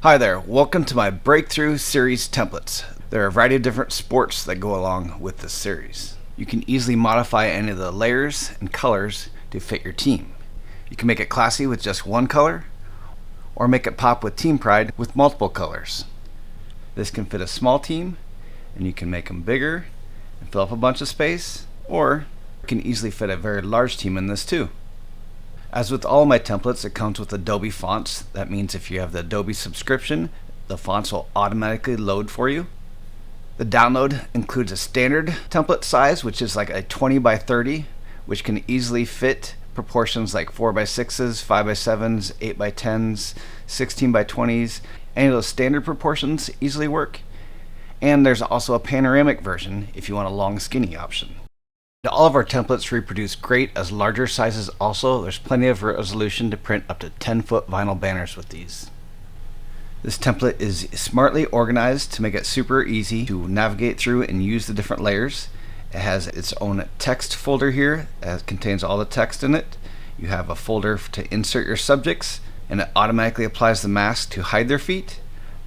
Hi there, welcome to my Breakthrough series templates. There are a variety of different sports that go along with this series. You can easily modify any of the layers and colors to fit your team. You can make it classy with just one color, or make it pop with team pride with multiple colors. This can fit a small team, and you can make them bigger and fill up a bunch of space, or you can easily fit a very large team in this too. As with all my templates, it comes with Adobe fonts. That means if you have the Adobe subscription, the fonts will automatically load for you. The download includes a standard template size, which is like a 20 by 30, which can easily fit proportions like 4 by 6s, 5 by 7s, 8 by 10s, 16 by 20s. Any of those standard proportions easily work. And there's also a panoramic version if you want a long skinny option. All of our templates reproduce great as larger sizes also. There's plenty of resolution to print up to 10-foot vinyl banners with these. This template is smartly organized to make it super easy to navigate through and use the different layers. It has its own text folder here that contains all the text in it. You have a folder to insert your subjects, and it automatically applies the mask to hide their feet.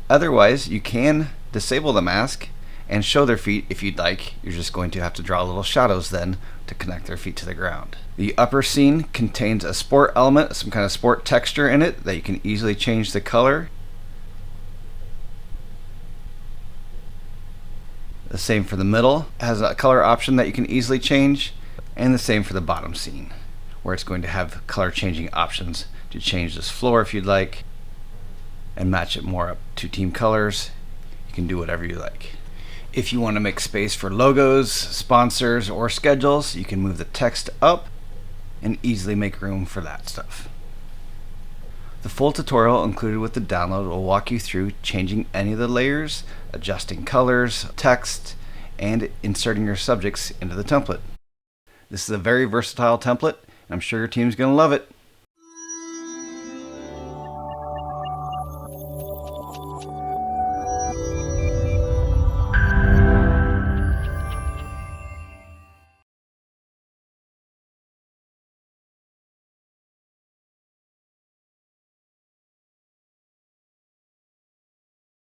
Otherwise, you can disable the mask and show their feet if you'd like. You're just going to have to draw little shadows then to connect their feet to the ground. The upper scene contains a sport element, some kind of sport texture in it that you can easily change the color. The same for the middle, it has a color option that you can easily change, and the same for the bottom scene, where it's going to have color changing options to change this floor if you'd like and match it more up to team colors. You can do whatever you like. If you want to make space for logos, sponsors, or schedules, you can move the text up and easily make room for that stuff. The full tutorial included with the download will walk you through changing any of the layers, adjusting colors, text, and inserting your subjects into the template. This is a very versatile template, and I'm sure your team's going to love it.